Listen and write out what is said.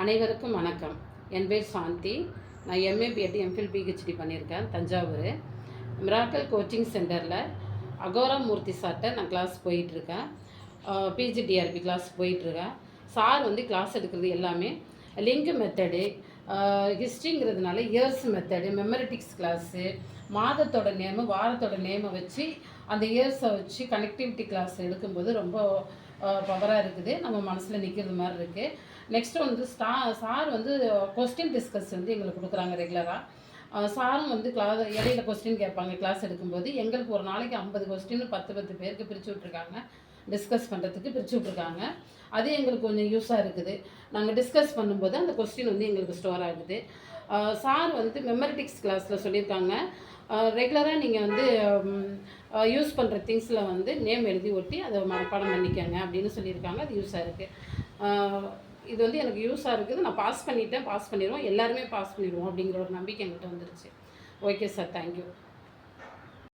அனைவருக்கும் வணக்கம். என் பேர் சாந்தி. நான் எம்ஏ பிஎட் எம்ஃபில் பிஹெச்டி பண்ணியிருக்கேன் தஞ்சாவூர். மிராக்கல் கோச்சிங் சென்டரில் அகோரா மூர்த்தி சார்கிட்ட நான் கிளாஸ் போயிட்டுருக்கேன். பிஜிடிஆர்பி கிளாஸ் போயிட்டுருக்கேன். சார் வந்து கிளாஸ் எடுக்கிறது எல்லாமே லிங்க் மெத்தடு, ஹிஸ்ட்ரிங்கிறதுனால இயர்ஸ் மெத்தடு, மெமரிட்டிக்ஸ் கிளாஸு, மாதத்தோட நேமு வாரத்தோட நேமை வச்சு அந்த இயர்ஸை வச்சு கனெக்டிவிட்டி கிளாஸ் எடுக்கும்போது ரொம்ப பவராக இருக்குது. நம்ம மனசில் நிற்கிறது மாதிரி இருக்குது. நெக்ஸ்ட்டு வந்து சார் வந்து கொஸ்டின் டிஸ்கஸ் வந்து எங்களுக்கு கொடுக்குறாங்க ரெகுலராக. சாரும் வந்து இடையில கொஸ்டின் கேட்பாங்க கிளாஸ் எடுக்கும்போது. எங்களுக்கு ஒரு நாளைக்கு 50 கொஸ்டின் 10 பேருக்கு பிரித்து விட்ருக்காங்க. டிஸ்கஸ் பண்ணுறதுக்கு பிரித்து விட்ருக்காங்க. அது எங்களுக்கு கொஞ்சம் யூஸாக இருக்குது. நாங்கள் டிஸ்கஸ் பண்ணும்போது அந்த கொஸ்டின் வந்து எங்களுக்கு ஸ்டோர் ஆகுது. சார் வந்து மெமரிட்டிக்ஸ் கிளாஸில் சொல்லியிருக்காங்க, ரெகுலராக நீங்கள் வந்து யூஸ் பண்ணுற திங்ஸில் வந்து நேம் எழுதி ஒட்டி அதை மனப்பாடம் பண்ணிக்கோங்க அப்படின்னு சொல்லியிருக்காங்க. அது யூஸாக இருக்குது. இது வந்து எனக்கு யூஸாக இருக்குது. நான் பாஸ் பண்ணிவிடுவோம், எல்லாருமே பாஸ் பண்ணிடுவோம் அப்படிங்கிற ஒரு நம்பிக்கை என்கிட்ட வந்துருச்சு. Okay sir, thank you.